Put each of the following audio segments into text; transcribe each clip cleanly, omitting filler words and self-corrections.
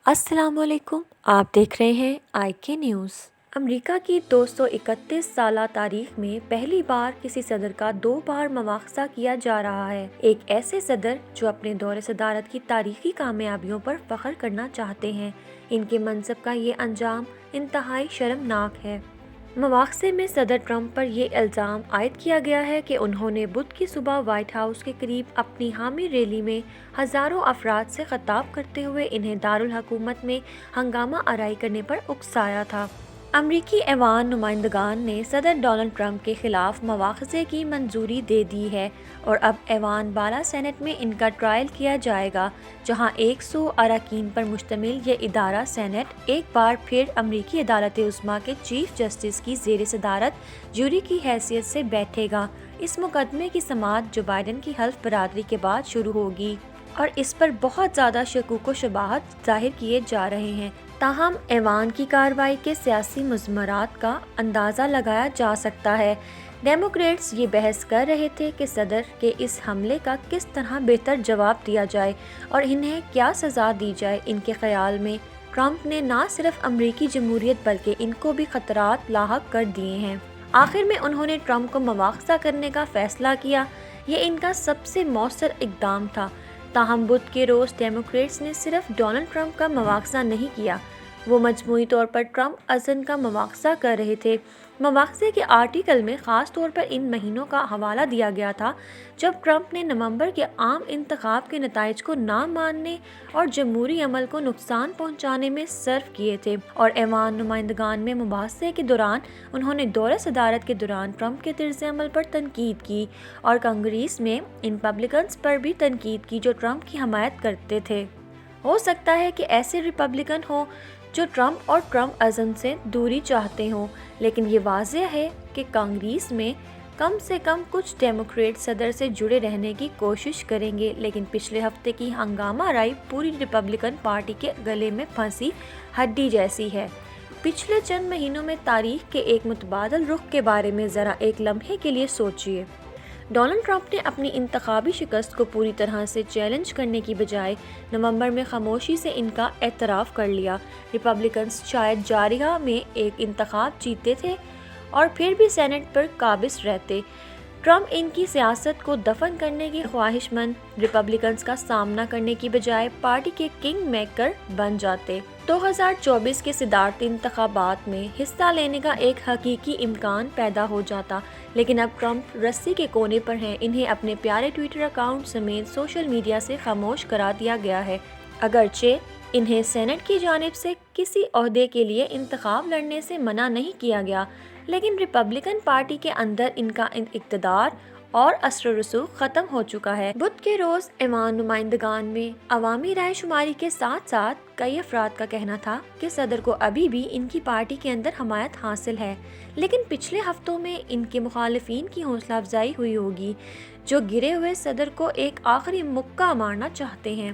السلام علیکم، آپ دیکھ رہے ہیں IK نیوز۔ امریکہ کی 231 سالہ تاریخ میں پہلی بار کسی صدر کا 2 بار مواخذہ کیا جا رہا ہے۔ ایک ایسے صدر جو اپنے دور صدارت کی تاریخی کامیابیوں پر فخر کرنا چاہتے ہیں۔ ان کے منصب کا یہ انجام انتہائی شرمناک ہے۔ مواخذے میں صدر ٹرمپ پر یہ الزام عائد کیا گیا ہے کہ انہوں نے بدھ کی صبح وائٹ ہاؤس کے قریب اپنی حامی ریلی میں ہزاروں افراد سے خطاب کرتے ہوئے انہیں دارالحکومت میں ہنگامہ آرائی کرنے پر اکسایا تھا۔ امریکی ایوان نمائندگان نے صدر ڈونلڈ ٹرمپ کے خلاف مواخذے کی منظوری دے دی ہے اور اب ایوان بالا سینٹ میں ان کا ٹرائل کیا جائے گا، جہاں 100 اراکین پر مشتمل یہ ادارہ سینٹ ایک بار پھر امریکی عدالت عظمیٰ کے چیف جسٹس کی زیر صدارت جوری کی حیثیت سے بیٹھے گا۔ اس مقدمے کی سماعت جو بائیڈن کی حلف برداری کے بعد شروع ہوگی اور اس پر بہت زیادہ شکوک و شبہات ظاہر کیے جا رہے ہیں۔ تاہم ایوان کی کارروائی کے سیاسی مضمرات کا اندازہ لگایا جا سکتا ہے۔ ڈیموکریٹس یہ بحث کر رہے تھے کہ صدر کے اس حملے کا کس طرح بہتر جواب دیا جائے اور انہیں کیا سزا دی جائے۔ ان کے خیال میں ٹرمپ نے نہ صرف امریکی جمہوریت بلکہ ان کو بھی خطرات لاحق کر دیے ہیں۔ آخر میں انہوں نے ٹرمپ کو مواخذہ کرنے کا فیصلہ کیا۔ یہ ان کا سب سے مؤثر اقدام تھا۔ تاہم بدھ کے روز ڈیموکریٹس نے صرف ڈونلڈ ٹرمپ کا مواخذہ نہیں کیا، وہ مجموعی طور پر ٹرمپ ازن کا مواخذہ کر رہے تھے۔ مواخذے کے آرٹیکل میں خاص طور پر ان مہینوں کا حوالہ دیا گیا تھا جب ٹرمپ نے نومبر کے عام انتخاب کے نتائج کو نہ ماننے اور جمہوری عمل کو نقصان پہنچانے میں صرف کیے تھے، اور ایوان نمائندگان میں مباحثے کے دوران انہوں نے دور صدارت کے دوران ٹرمپ کے طرز عمل پر تنقید کی اور کانگریس میں ان ریپبلکنز پر بھی تنقید کی جو ٹرمپ کی حمایت کرتے تھے۔ ہو سکتا ہے کہ ایسے ریپبلکن ہوں جو ٹرمپ اور ٹرمپ ازم سے دوری چاہتے ہوں، لیکن یہ واضح ہے کہ کانگریس میں کم سے کم کچھ ڈیموکریٹ صدر سے جڑے رہنے کی کوشش کریں گے، لیکن پچھلے ہفتے کی ہنگامہ آرائی پوری ریپبلکن پارٹی کے گلے میں پھنسی ہڈی جیسی ہے۔ پچھلے چند مہینوں میں تاریخ کے ایک متبادل رخ کے بارے میں ذرا ایک لمحے کے لیے سوچیے۔ ڈونلڈ ٹرمپ نے اپنی انتخابی شکست کو پوری طرح سے چیلنج کرنے کی بجائے نومبر میں خاموشی سے ان کا اعتراف کر لیا۔ ریپبلکنز شاید جارحہ میں ایک انتخاب جیتے تھے اور پھر بھی سینٹ پر قابض رہتے۔ ٹرمپ ان کی سیاست کو دفن کرنے کی خواہش مند ریپبلکنز کا سامنا کرنے کی بجائے پارٹی کے کنگ میکر بن جاتے۔ 2024 کے صدارتی انتخابات میں حصہ لینے کا ایک حقیقی امکان پیدا ہو جاتا، لیکن اب ٹرمپ رسی کے کونے پر ہیں۔ انہیں اپنے پیارے ٹویٹر اکاؤنٹ سمیت سوشل میڈیا سے خاموش کرا دیا گیا ہے۔ اگرچہ انہیں سینٹ کی جانب سے کسی عہدے کے لیے انتخاب لڑنے سے منع نہیں کیا گیا، لیکن ریپبلکن پارٹی کے اندر ان کا اقتدار اور اثر و رسوخ ختم ہو چکا ہے۔ بدھ کے روز ایوان نمائندگان میں عوامی رائے شماری کے ساتھ ساتھ کئی افراد کا کہنا تھا کہ صدر کو ابھی بھی ان کی پارٹی کے اندر حمایت حاصل ہے، لیکن پچھلے ہفتوں میں ان کے مخالفین کی حوصلہ افزائی ہوئی ہوگی جو گرے ہوئے صدر کو ایک آخری مکہ مارنا چاہتے ہیں۔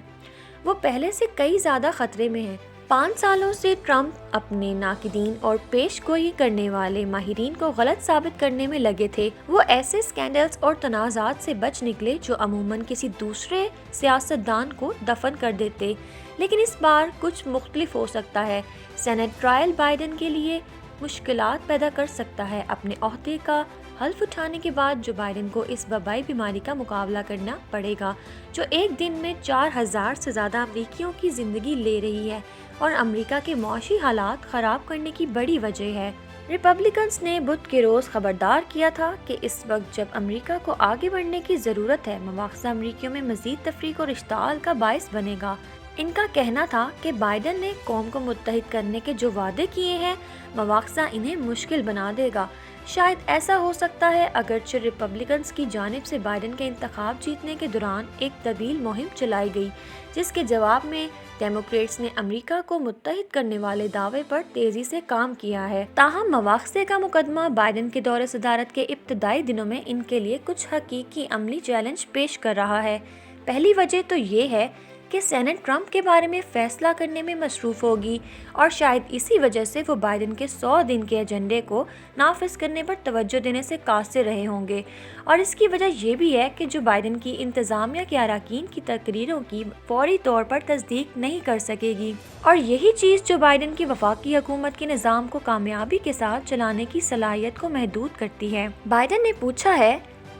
وہ پہلے سے کئی زیادہ خطرے میں ہیں۔ 5 سالوں سے ٹرمپ اپنے ناقدین اور پیش گوئی کرنے والے ماہرین کو غلط ثابت کرنے میں لگے تھے۔ وہ ایسے سکینڈلز اور تنازعات سے بچ نکلے جو عموماً کسی دوسرے سیاستدان کو دفن کر دیتے، لیکن اس بار کچھ مختلف ہو سکتا ہے۔ سینٹ ٹرائل بائیڈن کے لیے مشکلات پیدا کر سکتا ہے۔ اپنے عہدے کا حلف اٹھانے کے بعد جو بائیڈن کو اس وبائی بیماری کا مقابلہ کرنا پڑے گا جو ایک دن میں 4000 سے زیادہ امریکیوں کی زندگی لے رہی ہے اور امریکہ کے معاشی حالات خراب کرنے کی بڑی وجہ ہے۔ ریپبلکنز نے بدھ کے روز خبردار کیا تھا کہ اس وقت جب امریکہ کو آگے بڑھنے کی ضرورت ہے، مواخذہ امریکیوں میں مزید تفریق اور اشتعال کا باعث بنے گا۔ ان کا کہنا تھا کہ بائیڈن نے قوم کو متحد کرنے کے جو وعدے کیے ہیں، مواخذہ انہیں مشکل بنا دے گا۔ شاید ایسا ہو سکتا ہے، اگرچہ ریپبلکنز کی جانب سے بائیڈن کے انتخاب جیتنے کے دوران ایک طویل مہم چلائی گئی جس کے جواب میں ڈیموکریٹس نے امریکہ کو متحد کرنے والے دعوے پر تیزی سے کام کیا ہے۔ تاہم مواخذے کا مقدمہ بائیڈن کے دور صدارت کے ابتدائی دنوں میں ان کے لیے کچھ حقیقی عملی چیلنج پیش کر رہا ہے۔ پہلی وجہ تو یہ ہے کہ سینٹ ٹرمپ کے بارے میں فیصلہ کرنے میں مصروف ہوگی اور شاید اسی وجہ سے وہ بائیڈن کے 100 دن کے ایجنڈے کو نافذ کرنے پر توجہ دینے سے قاصر رہے ہوں گے، اور اس کی وجہ یہ بھی ہے کہ جو بائیڈن کی انتظامیہ کے اراکین کی تقریروں کی فوری طور پر تصدیق نہیں کر سکے گی، اور یہی چیز جو بائیڈن کی وفاقی حکومت کے نظام کو کامیابی کے ساتھ چلانے کی صلاحیت کو محدود کرتی ہے۔ بائیڈن نے پوچھا ہے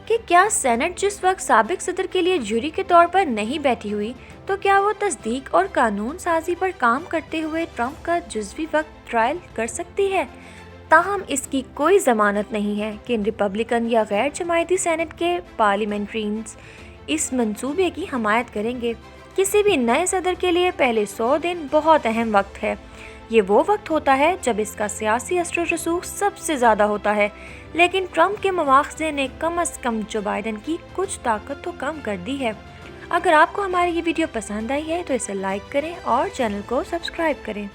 کہ کیا سینٹ جس وقت سابق صدر کے لیے جوری کے طور پر نہیں بیٹھی ہوئی تو کیا وہ تصدیق اور قانون سازی پر کام کرتے ہوئے ٹرمپ کا جزوی وقت ٹرائل کر سکتی ہے؟ تاہم اس کی کوئی ضمانت نہیں ہے کہ ریپبلکن یا غیر جماعتی سینٹ کے پارلیمنٹرینز اس منصوبے کی حمایت کریں گے۔ کسی بھی نئے صدر کے لیے پہلے 100 دن بہت اہم وقت ہے۔ یہ وہ وقت ہوتا ہے جب اس کا سیاسی اثر و رسوخ سب سے زیادہ ہوتا ہے، لیکن ٹرمپ کے مواخذے نے کم از کم جو بائیڈن کی کچھ طاقت تو کم کر دی ہے۔ اگر آپ کو ہماری یہ ویڈیو پسند آئی ہے تو اسے لائک کریں اور چینل کو سبسکرائب کریں۔